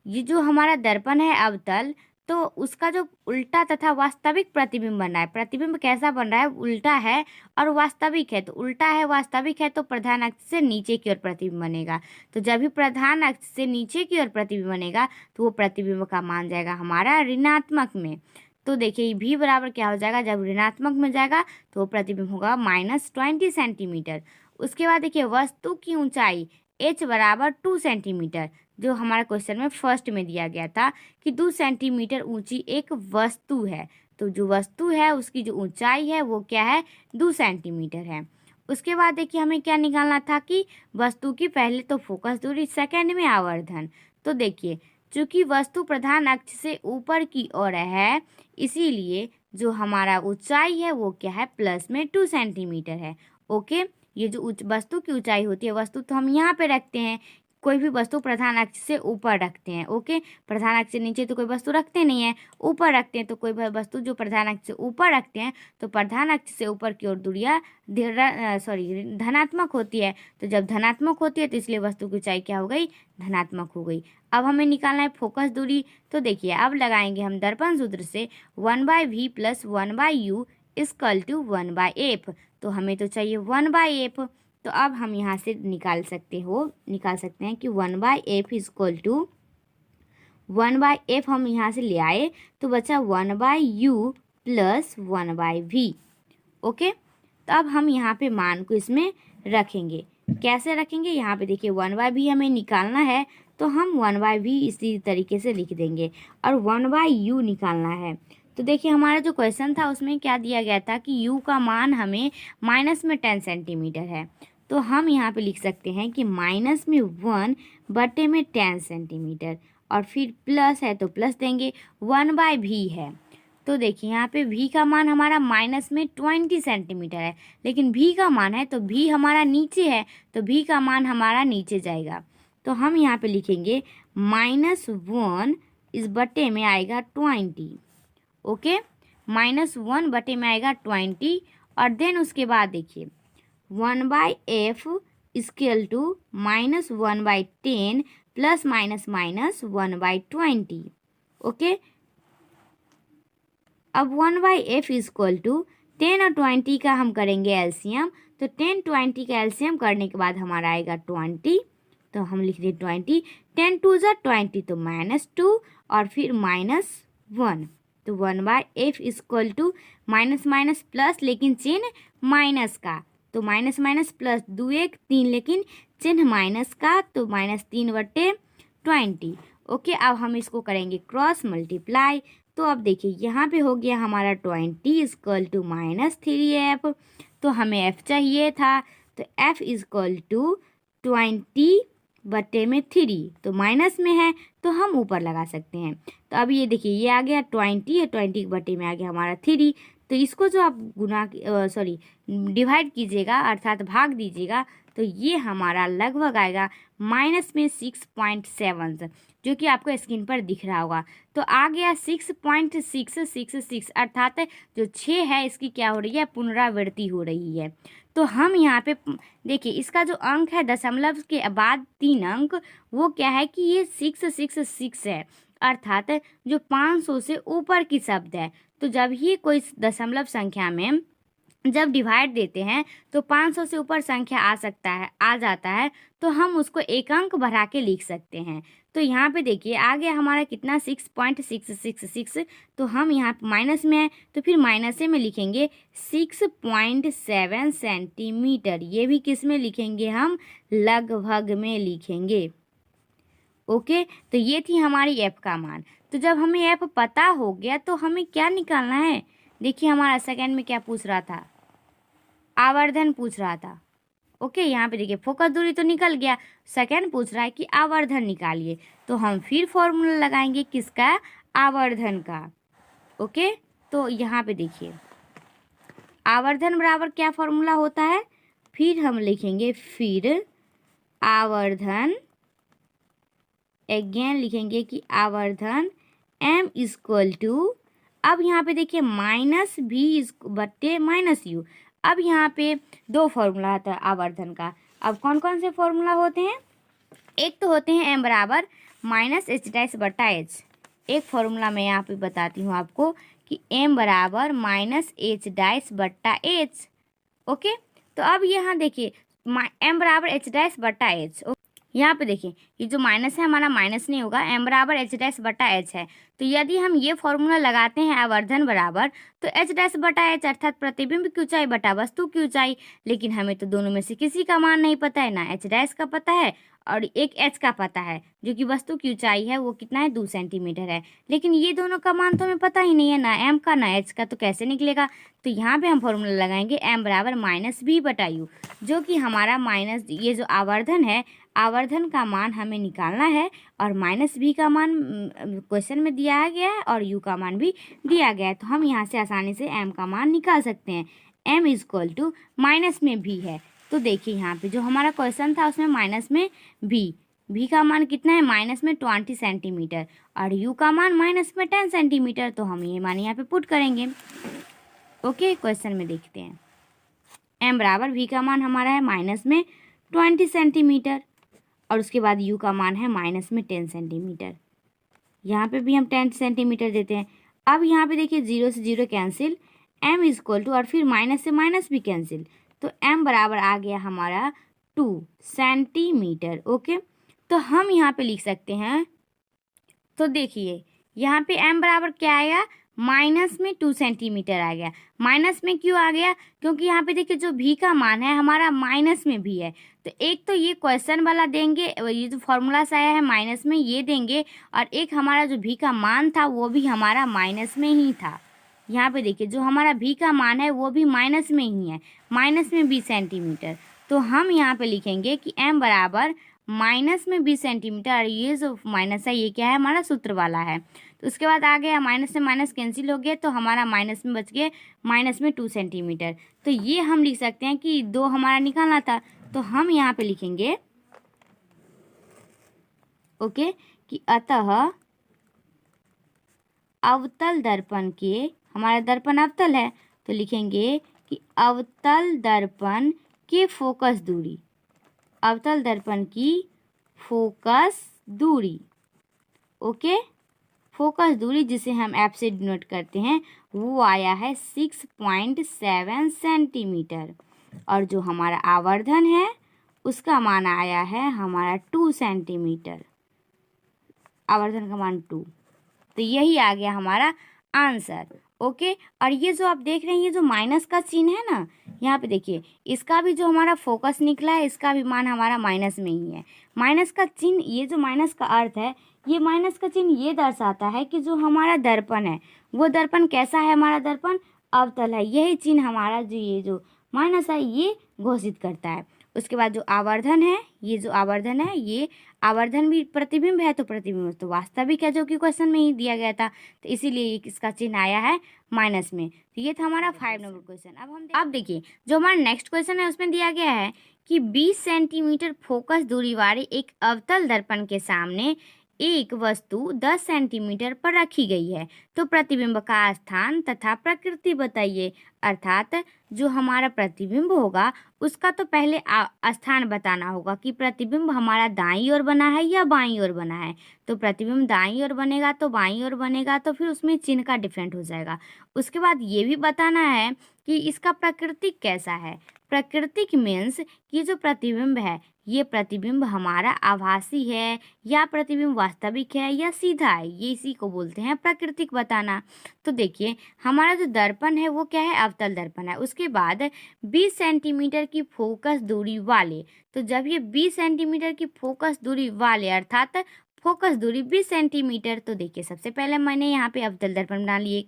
ये जो हमारा दर्पण है अवतल, तो उसका जो उल्टा तथा वास्तविक प्रतिबिंब बन रहा है, प्रतिबिंब कैसा बन रहा है, उल्टा है और वास्तविक है। तो उल्टा है वास्तविक है तो प्रधान अक्ष से नीचे की ओर प्रतिबिंब बनेगा। तो जब भी प्रधान अक्ष से नीचे की ओर प्रतिबिंब बनेगा तो वो प्रतिबिंब का मान जाएगा हमारा ऋणात्मक में। तो देखिए v बराबर क्या हो जाएगा, जब ऋणात्मक में जाएगा तो वो प्रतिबिंब होगा -20 सेंटीमीटर। उसके बाद देखिए वस्तु की ऊंचाई h बराबर 2 सेंटीमीटर, जो हमारा क्वेश्चन में फर्स्ट में दिया गया था कि 2 सेंटीमीटर ऊंची एक वस्तु है। तो जो वस्तु है उसकी जो ऊंचाई है वो क्या है, 2 सेंटीमीटर है। उसके बाद देखिए हमें क्या निकालना था कि वस्तु की पहले तो फोकस दूरी, सेकंड में आवर्धन। तो देखिए चूंकि वस्तु प्रधान अक्ष से ऊपर की ओर है, इसीलिए जो हमारा ऊंचाई है वो क्या है, प्लस में 2 सेंटीमीटर है। ओके, ये जो वस्तु की ऊंचाई होती है, वस्तु तो हम यहाँ पे रखते हैं, कोई भी वस्तु प्रधान अक्ष से ऊपर रखते हैं। ओके, प्रधान अक्ष से नीचे तो कोई वस्तु रखते नहीं है, ऊपर रखते हैं। तो कोई वस्तु जो प्रधान अक्ष से ऊपर रखते हैं तो प्रधान अक्ष से ऊपर की ओर दूरियां धनात्मक होती है। तो जब धनात्मक होती है तो इसलिए वस्तु की ऊंचाई क्या हो गई, धनात्मक हो गई। अब हमें निकालना है फोकस दूरी। तो देखिए अब लगाएंगे हम दर्पण सूत्र से 1/v + 1/u = 1/f। तो हमें तो चाहिए 1/f। तो अब हम यहाँ से निकाल सकते हैं कि 1/f = 1/f हम यहाँ से ले आए तो बचा 1/u + 1/v। ओके, तो अब हम यहाँ पे मान को इसमें रखेंगे। कैसे रखेंगे, यहाँ पे देखिए 1/v हमें निकालना है तो हम 1/v इसी तरीके से लिख देंगे और 1/u निकालना है। तो देखिए हमारा जो क्वेश्चन था उसमें क्या दिया गया था कि u का मान हमें -10 सेंटीमीटर है। तो हम यहाँ पे लिख सकते हैं कि -1/10 सेंटीमीटर और फिर प्लस है तो प्लस देंगे, 1/v है। तो देखिए यहाँ पे v का मान हमारा -20 सेंटीमीटर है, लेकिन v का मान है तो v हमारा नीचे है, तो v का मान हमारा नीचे जाएगा। तो हम यहाँ पे लिखेंगे -1 इस बटे में आएगा 20। ओके, -1 बटे में आएगा 20 और देन उसके बाद देखिए 1/f = -1/10 प्लस माइनस 1/20। ओके, अब 1/f = 10 और 20 का हम करेंगे एलसीएम। तो 10 20 का एलसीएम करने के बाद हमारा आएगा 20। तो हम लिख दें 20, 10 2 = 20 तो -2 और फिर -1। तो 1/f = माइनस प्लस, लेकिन चिन्ह माइनस का, तो माइनस प्लस 2 1 3, लेकिन चिन्ह माइनस का, तो -3/20। ओके, अब हम इसको करेंगे क्रॉस मल्टीप्लाई। तो अब देखिए यहाँ पे हो गया हमारा 20 = -3f। तो हमें f चाहिए था, तो f = 20/3। तो माइनस में है तो हम ऊपर लगा सकते हैं। तो अब ये देखिए ये आ गया 20 और 20 के बटे में आ गया हमारा 3। तो इसको जो आप डिवाइड कीजिएगा अर्थात भाग दीजिएगा तो ये हमारा लगभग आएगा -6.7, जो कि आपको स्क्रीन पर दिख रहा होगा। तो आ गया 6.666 अर्थात जो 6 है इसकी क्या हो रही है, पुनरावृत्ति हो रही है। तो हम यहाँ पे देखिए इसका जो अंक है दशमलव के बाद 3 अंक, वो क्या है कि ये 666 है, अर्थात जो 500 से ऊपर की शब्द है। तो जब ही कोई दशमलव संख्या में जब डिवाइड देते हैं तो 500 से ऊपर संख्या आ जाता है तो हम उसको एक अंक बढ़ा के लिख सकते हैं। तो यहाँ पे देखिए आ गया हमारा कितना 6.666, तो हम यहाँ माइनस में है तो फिर माइनस में लिखेंगे 6.7 सेंटीमीटर। ये भी किस में लिखेंगे, हम लगभग में लिखेंगे। ओके, तो ये थी हमारी एफ का मान। तो जब हमें एफ पता हो गया तो हमें क्या निकालना है, देखिए हमारा सेकंड में क्या पूछ रहा था, आवर्धन पूछ रहा था। ओके, यहाँ पे देखिए फोकस दूरी तो निकल गया, सेकंड पूछ रहा है कि आवर्धन निकालिए। तो हम फिर फॉर्मूला लगाएंगे किसका, आवर्धन का। ओके, तो यहाँ पे देखिए आवर्धन बराबर क्या फॉर्मूला होता है, फिर हम लिखेंगे फिर आवर्धन, अगेन लिखेंगे कि आवर्धन m इक्वल टू, अब यहाँ पे देखिए माइनस भी बट्टे माइनस यू। अब यहाँ पे दो फॉर्मूला आता है आवर्धन का। अब कौन कौन से फॉर्मूला होते हैं, एक तो होते हैं m बराबर माइनस एच डैश बट्टा एच। एक फॉर्मूला मैं यहाँ पे बताती हूँ आपको कि m बराबर माइनस एच डैश बट्टा एच। ओके, तो अब यहाँ देखिए m बराबर एच डैश बट्टा एच। यहाँ पे देखिए ये जो माइनस है हमारा माइनस नहीं होगा, m बराबर एच डैश बटा एच है। तो यदि हम ये फॉर्मूला लगाते हैं आवर्धन बराबर, तो एच डैश बटा एच अर्थात प्रतिबिंब की ऊंचाई बटा वस्तु की ऊंचाई। लेकिन हमें तो दोनों में से किसी का मान नहीं पता है, ना एच डैश का पता है और एक एच का पता है, जो कि वस्तु की ऊंचाई है वो कितना है, 2 सेंटीमीटर है। लेकिन ये दोनों का मान तो हमें पता ही नहीं है, ना एम का ना एच का, तो कैसे निकलेगा। तो यहाँ पे हम फॉर्मूला लगाएंगे एम बराबर माइनस बी बटा यू, जो कि हमारा माइनस ये जो आवर्धन है, आवर्धन का मान हमें निकालना है और माइनस बी का मान क्वेश्चन में दिया गया है और यू का मान भी दिया गया है। तो हम यहाँ से आसानी से एम का मान निकाल सकते हैं। एम इक्वल टू माइनस में भी है, तो देखिए यहाँ पे जो हमारा क्वेश्चन था उसमें माइनस में भी का मान कितना है, माइनस में 20 सेंटीमीटर और यू का मान माइनस में 10 सेंटीमीटर। तो हम ये मान यहाँ पे पुट करेंगे। ओके, क्वेश्चन में देखते हैं एम बराबर भी का मान हमारा है माइनस में 20 सेंटीमीटर और उसके बाद यू का मान है माइनस में 10 सेंटीमीटर। यहाँ पे भी हम 10 सेंटीमीटर देते हैं। अब यहाँ पे देखिए 0 से 0 कैंसिल, m इक्वल टू और फिर माइनस से माइनस भी कैंसिल, तो m बराबर आ गया हमारा 2 सेंटीमीटर। ओके, तो हम यहाँ पे लिख सकते हैं, तो देखिए यहाँ पे m बराबर क्या आएगा, माइनस में 2 सेंटीमीटर आ गया। माइनस में क्यों आ गया, क्योंकि यहाँ पे देखिए जो भी का मान है हमारा माइनस में भी है। तो एक तो ये क्वेश्चन वाला देंगे, ये जो फॉर्मूला से आया है माइनस में ये देंगे, और एक हमारा जो भी का मान था वो भी हमारा माइनस में ही था। यहाँ पे देखिए जो हमारा भी का मान है वो भी माइनस में ही है, माइनस में 20 सेंटीमीटर। तो हम यहाँ पे लिखेंगे कि m बराबर माइनस में 20 सेंटीमीटर, और ये जो माइनस है ये क्या है, हमारा सूत्र वाला है। तो उसके बाद आ गया माइनस से माइनस कैंसिल हो गया, तो हमारा माइनस में बच गए माइनस में 2 सेंटीमीटर। तो ये हम लिख सकते हैं कि 2 हमारा निकालना था, तो हम यहाँ पे लिखेंगे ओके कि अतः अवतल दर्पण के, हमारा दर्पण अवतल है तो लिखेंगे कि अवतल दर्पण के फोकस दूरी, अवतल दर्पण की फोकस दूरी। ओके, फोकस दूरी जिसे हम एफ से डिनोट करते हैं वो आया है 6.7 सेंटीमीटर, और जो हमारा आवर्धन है उसका मान आया है हमारा 2 सेंटीमीटर, आवर्धन का मान 2। तो यही आ गया हमारा आंसर। ओके, और ये जो आप देख रहे हैं ये जो माइनस का चिन्ह है ना, यहाँ पे देखिए इसका भी जो हमारा फोकस निकला है इसका भी मान हमारा माइनस में ही है। माइनस का चिन्ह, ये जो माइनस का अर्थ है, ये माइनस का चिन्ह ये दर्शाता है कि जो हमारा दर्पण है वो दर्पण कैसा है, हमारा दर्पण अवतल है। यही चिन्ह हमारा जो ये जो माइनस है ये घोषित करता है। उसके बाद जो आवर्धन है, ये जो आवर्धन है ये आवर्धन भी प्रतिबिंब है, तो प्रतिबिंब तो वास्तविक है जो कि क्वेश्चन में ही दिया गया था, तो इसीलिए इसका चिन्ह आया है माइनस में। तो ये था हमारा 5 नंबर क्वेश्चन। अब देखिए जो हमारा नेक्स्ट क्वेश्चन है उसमें दिया गया है कि 20 सेंटीमीटर फोकस दूरी वाले एक अवतल दर्पण के सामने एक वस्तु 10 सेंटीमीटर पर रखी गई है, तो प्रतिबिंब का स्थान तथा प्रकृति बताइए। अर्थात जो हमारा प्रतिबिंब होगा उसका तो पहले स्थान बताना होगा कि प्रतिबिंब हमारा दाईं ओर बना है या बाईं ओर बना है। तो प्रतिबिंब दाईं ओर बनेगा तो बाईं ओर बनेगा, तो फिर उसमें चिन्ह का डिफरेंट हो जाएगा। उसके बाद ये भी बताना है कि इसका प्राकृतिक कैसा है। प्राकृतिक मीन्स कि जो प्रतिबिंब है, ये प्रतिबिंब हमारा आभासी है या प्रतिबिंब वास्तविक है या सीधा है, ये इसी को बोलते हैं प्राकृतिक बताना। तो देखिए हमारा जो दर्पण है वो क्या है, अवतल दर्पण है। उसके बाद 20 सेंटीमीटर की फोकस दूरी वाले, तो जब ये 20 सेंटीमीटर की फोकस दूरी वाले अर्थात फोकस दूरी 20 सेंटीमीटर, तो देखिए सबसे पहले मैंने यहाँ पे अवतल दर्पण बना लिए।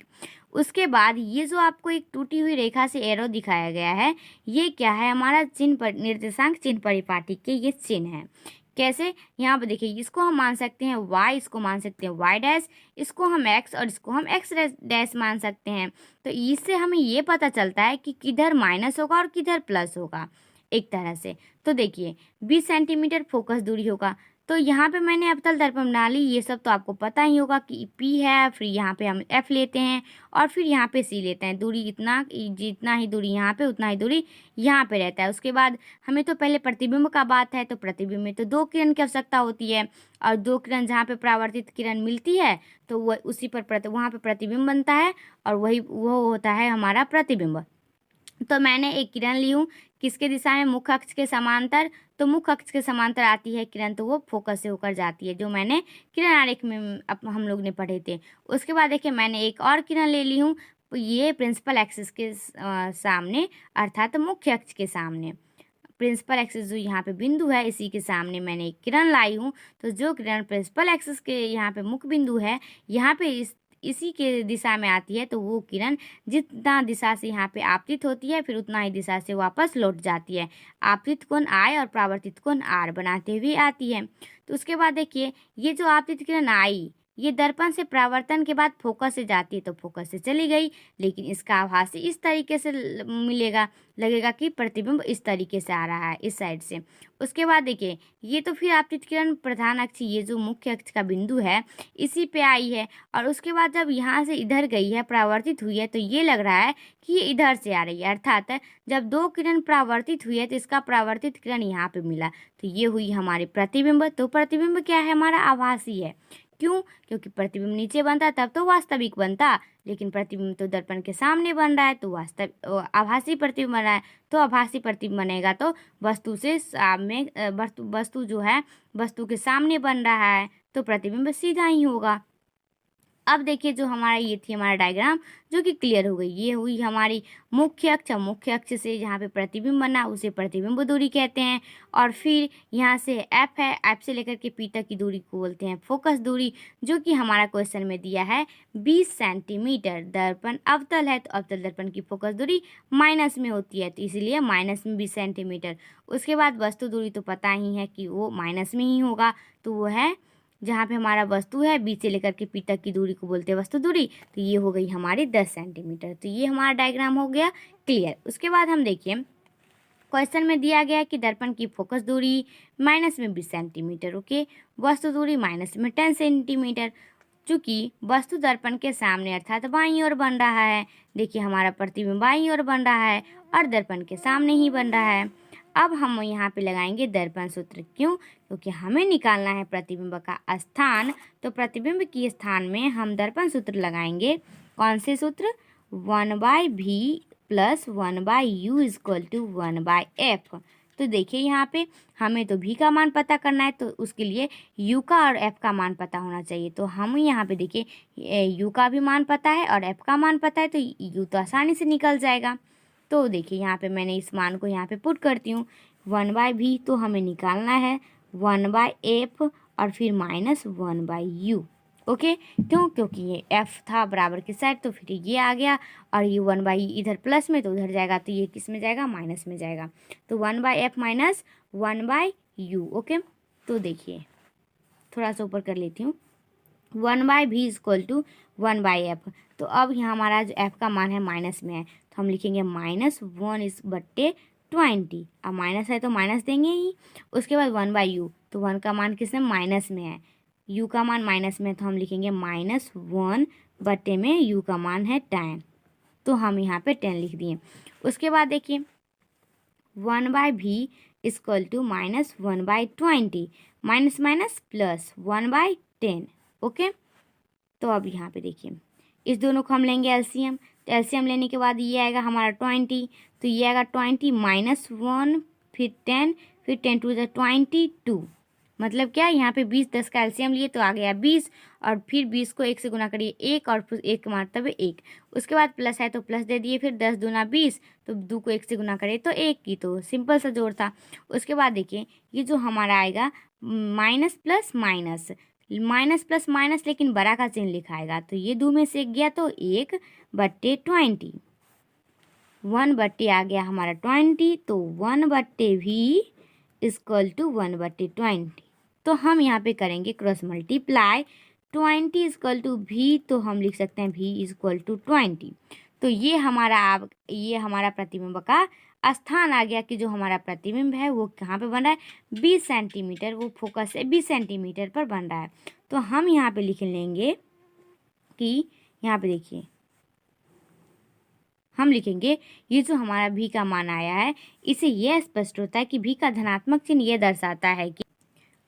उसके बाद ये जो आपको एक टूटी हुई रेखा से एरो दिखाया गया है, ये क्या है, हमारा चिन्ह पर निर्देशांक चिन्ह परिपाटी के ये चिन्ह है। कैसे, यहाँ पर देखिए इसको हम मान सकते हैं y, इसको मान सकते हैं y डैश, इसको हम x और इसको हम x डैश मान सकते हैं। तो इससे हमें ये पता चलता है कि किधर माइनस होगा और किधर प्लस होगा एक तरह से। तो देखिए 20 सेंटीमीटर फोकस दूरी होगा, तो यहाँ पे मैंने अवतल दर्पण बना ली। ये सब तो आपको पता ही होगा कि P है, फिर यहाँ पे हम F लेते हैं और फिर यहाँ पे C लेते हैं। दूरी इतना, जितना ही दूरी यहाँ पे उतना ही दूरी यहाँ पे रहता है। उसके बाद हमें तो पहले प्रतिबिंब का बात है, तो प्रतिबिंब में तो 2 किरण की आवश्यकता होती है और 2 किरण जहाँ पे परावर्तित किरण मिलती है तो वह उसी पर वहाँ पे प्रतिबिंब बनता है और वो होता है हमारा प्रतिबिंब। तो मैंने एक किरण ली हूँ किसके दिशा में, मुख्य अक्ष के समांतर। तो मुख्य अक्ष के समांतर आती है किरण, तो वो फोकस से होकर जाती है, जो मैंने किरण आरेख में हम लोग ने पढ़े थे। उसके बाद देखिए मैंने एक और किरण ले ली हूँ, ये प्रिंसिपल एक्सिस के सामने अर्थात मुख्य अक्ष के सामने। प्रिंसिपल एक्सिस जो यहाँ पे बिंदु है इसी के सामने मैंने एक किरण लाई हूँ। तो जो किरण प्रिंसिपल एक्सिस के यहाँ पे मुख्य बिंदु है, यहाँ पे इसी के दिशा में आती है, तो वो किरण जितना दिशा से यहाँ पे आपतित होती है फिर उतना ही दिशा से वापस लौट जाती है। आपतित कोण I और परावर्तित कोण R बनाते हुए आती है। तो उसके बाद देखिए ये जो आपतित किरण आई, ये दर्पण से परावर्तन के बाद फोकस से जाती है, तो फोकस से चली गई, लेकिन इसका आभास इस तरीके से मिलेगा, लगेगा कि प्रतिबिंब इस तरीके से आ रहा है इस साइड से। उसके बाद देखिए ये तो फिर आपतित किरण प्रधान अक्ष, ये जो मुख्य अक्ष का बिंदु है इसी पे आई है, और उसके बाद जब यहाँ से इधर गई है, परावर्तित हुई है, तो ये लग रहा है कि ये इधर से आ रही है। अर्थात जब 2 किरण परावर्तित हुई है तो इसका परावर्तित किरण यहाँ पे मिला, तो ये हुई हमारी प्रतिबिंब। तो प्रतिबिंब क्या है, हमारा आभासी है। क्यों, क्योंकि प्रतिबिंब नीचे बनता तब तो वास्तविक बनता, लेकिन प्रतिबिंब तो दर्पण के सामने बन रहा है, तो आभासी प्रतिबिंब बन रहा है। तो आभासी प्रतिबिंब बनेगा तो वस्तु से सामने वस्तु जो है वस्तु के सामने बन रहा है, तो प्रतिबिंब सीधा ही होगा। अब देखिए जो हमारा ये थी हमारा डायग्राम जो कि क्लियर हो गई। ये हुई हमारी मुख्य अक्ष, मुख्य अक्ष से जहाँ पे प्रतिबिंब बना उसे प्रतिबिंब दूरी कहते हैं। और फिर यहाँ से F है, F से लेकर के P तक की दूरी को बोलते हैं फोकस दूरी, जो कि हमारा क्वेश्चन में दिया है 20 सेंटीमीटर। दर्पण अवतल है तो अवतल दर्पण की फोकस दूरी माइनस में होती है, तो इसीलिए माइनस में 20 सेंटीमीटर। उसके बाद वस्तु दूरी तो पता ही है कि वो माइनस में ही होगा, तो वो है जहाँ पे हमारा वस्तु है B से लेकर के P तक की दूरी को बोलते हैं वस्तु दूरी। तो ये हो गई हमारी 10 सेंटीमीटर। तो ये हमारा डायग्राम हो गया क्लियर। उसके बाद हम देखिए क्वेश्चन में दिया गया कि दर्पण की फोकस दूरी माइनस में 20 सेंटीमीटर, ओके, वस्तु दूरी माइनस में 10 सेंटीमीटर। चूँकि वस्तु दर्पण के सामने अर्थात बाईं ओर बन रहा है, देखिए हमारा प्रतिबिंब बाईं ओर बन रहा है और दर्पण के सामने ही बन रहा है। अब हम यहाँ पे लगाएंगे दर्पण सूत्र। क्यों, क्योंकि हमें निकालना है प्रतिबिंब का स्थान, तो प्रतिबिंब के स्थान में हम दर्पण सूत्र लगाएंगे। कौन से सूत्र, 1/v plus 1/u equal to 1/f। तो देखिए यहाँ पे हमें तो v का मान पता करना है, तो उसके लिए u का और f का मान पता होना चाहिए। तो हम यहाँ पे देखिए u का भी मान पता है और f का मान पता है, तो u तो आसानी से निकल जाएगा। तो देखिए यहाँ पे मैंने इस मान को यहाँ पे पुट करती हूँ, 1/v तो हमें निकालना है 1/f और फिर माइनस 1/u, ओके। क्यों, क्योंकि ये f था बराबर की साइड, तो फिर ये आ गया और ये 1/e इधर प्लस में तो उधर जाएगा, तो ये किस में जाएगा, माइनस में जाएगा। तो 1/f माइनस 1/u, ओके। तो देखिए थोड़ा सा ऊपर कर लेती हूँ, 1/v इक्वल टू 1/f। तो अब यहाँ हमारा जो f का मान है माइनस में है, तो हम लिखेंगे -1/20। अब माइनस है तो माइनस देंगे ही। उसके बाद 1/u, तो 1 का मान किस में, माइनस में है, u का मान माइनस में, तो हम लिखेंगे -1 बटे में u का मान है 10, तो हम यहाँ पे 10 लिख दिए। उसके बाद देखिए 1/v equal to -1/20, minus minus plus 1/10। Okay, तो अब यहाँ पे देखिए इस दोनों को हम लेंगे एलसीएम, तो एलसीएम लेने के बाद ये आएगा हमारा 20, तो ये आएगा 20 -1 फिर 10 फिर 10 टू द 22, मतलब क्या यहाँ पे 20 10 का एलसीएम लिए तो आ गया 20, और फिर 20 को 1 से गुना करिए 1, और फिर 1 का मतलब है 1, उसके बाद प्लस है तो प्लस दे दिए, फिर 10 दूना 20, तो 2 को 1 से गुना करिए तो 1 की, तो सिंपल सा जोड़ था। उसके बाद देखिए ये जो हमारा आएगा minus plus minus, minus plus minus लेकिन बड़ा का चिन्ह लिखा आएगा, तो ये 2 में से 1 गया तो 1/20, 1 बट्टे आ गया हमारा 20, तो 1/v इक्वल टू 1/20। तो हम यहाँ पे करेंगे cross multiply, 20 equal to v, तो हम लिख सकते हैं v इक्वल टू 20। तो ये हमारा प्रतिबिंब का स्थान आ गया कि जो हमारा प्रतिबिंब है वो कहाँ पे बन रहा है 20 सेंटीमीटर, वो फोकस है 20 सेंटीमीटर पर बन रहा है। तो हम यहाँ पे लिख लेंगे कि यहाँ पे देखिए हम लिखेंगे ये जो हमारा v का मान आया है, इसे यह स्पष्ट होता है कि v का धनात्मक चिन्ह यह दर्शाता है कि,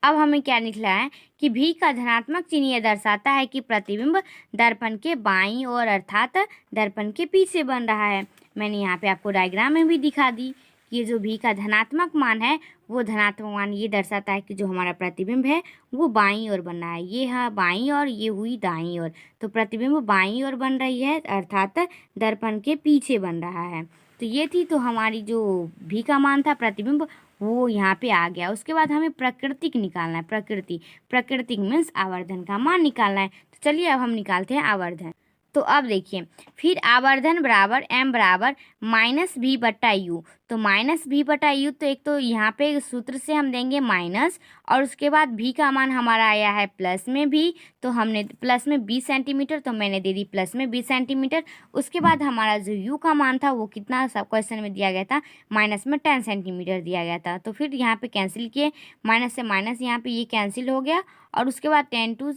अब हमें क्या निकला है कि v का धनात्मक चिन्ह यह दर्शाता है कि प्रतिबिंब दर्पण के बाईं ओर अर्थात दर्पण के पीछे बन रहा है। मैंने यहाँ पे आपको डायग्राम में भी दिखा दी कि ये जो v का धनात्मक मान है वो धनात्मक मान ये दर्शाता है कि जो हमारा प्रतिबिंब है वो बाईं ओर बन रहा है, ये है बाईं और ये हुई दाईं ओर, तो प्रतिबिंब बाईं ओर बन रही है अर्थात दर्पण के पीछे बन रहा है। तो ये थी तो हमारी जो v का मान था प्रतिबिंब वो यहाँ पे आ गया। उसके बाद हमें प्राकृतिक निकालना है, प्राकृतिक मीन्स आवर्धन का मान निकालना है। तो चलिए अब हम निकालते हैं आवर्धन। तो अब देखिए फिर आवर्धन बराबर m बराबर -v/u, तो -v/u, तो एक तो यहाँ पे सूत्र से हम देंगे माइनस, और उसके बाद v का मान हमारा आया है प्लस में v, तो हमने प्लस में 20 सेंटीमीटर, तो मैंने दे दी प्लस में 20 सेंटीमीटर। उसके बाद हमारा जो u का मान था वो कितना सब क्वेश्चन में दिया गया था, माइनस में 10 सेंटीमीटर दिया गया था, तो फिर यहाँ पे कैंसिल किए, माइनस से माइनस यहाँ पे ये कैंसिल हो गया, और उसके बाद 10 टू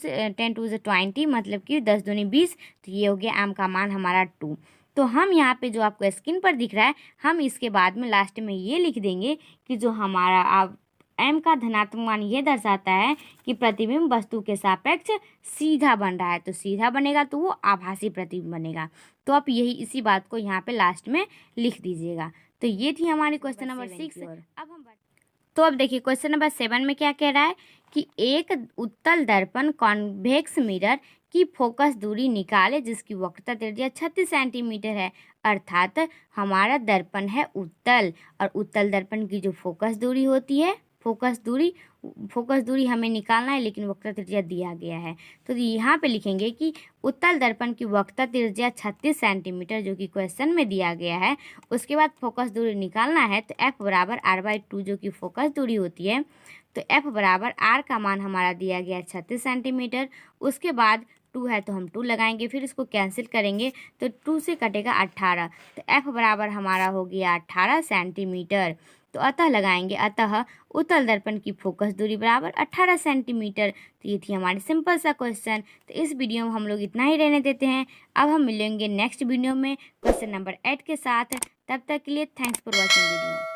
से 20 मतलब कि 10 दूनी 20, तो ये हो गया m का मान हमारा 2। तो हम यहाँ पे जो आपको स्क्रीन पर दिख रहा है, हम इसके बाद में लास्ट में ये लिख देंगे कि जो हमारा अब m का धनात्मक मान ये दर्शाता है कि प्रतिबिंब वस्तु के सापेक्ष सीधा बन रहा है, तो सीधा बनेगा तो वो आभासी प्रतिबिंब बनेगा। तो आप यही इसी बात को यहाँ पे लास्ट में लिख दीजिएगा। तो ये थी हमारी क्वेश्चन नंबर 6। अब हम तो अब देखिए क्वेश्चन नंबर 7 में क्या कह रहा है कि एक उत्तल दर्पण कॉन्वेक्स मिरर की फोकस दूरी निकाले जिसकी वक्रता त्रिज्या 36 सेंटीमीटर है, अर्थात हमारा दर्पण है उत्तल, और उत्तल दर्पण की जो फोकस दूरी होती है, फोकस दूरी हमें निकालना है, लेकिन वक्रता त्रिज्या दिया गया है। तो यहाँ पे लिखेंगे कि उत्तल दर्पण की वक्रता त्रिज्या 36 सेंटीमीटर जो कि क्वेश्चन में दिया गया है। उसके बाद फोकस दूरी निकालना है, तो f बराबर r/2 जो कि फोकस दूरी होती है, तो f बराबर r का मान हमारा दिया गया है 36 सेंटीमीटर। उसके बाद 2 है तो हम 2 लगाएंगे, फिर इसको कैंसिल करेंगे तो 2 से कटेगा 18, तो f बराबर हमारा हो गया 18 सेंटीमीटर। तो अतः लगाएंगे, अतः उत्तल दर्पण की फोकस दूरी बराबर 18 सेंटीमीटर। तो ये थी हमारी सिंपल सा क्वेश्चन। तो इस वीडियो में हम लोग इतना ही रहने देते हैं। अब हम मिलेंगे नेक्स्ट वीडियो में क्वेश्चन नंबर 8 के साथ। तब तक के लिए थैंक्स फॉर वॉचिंग वीडियो।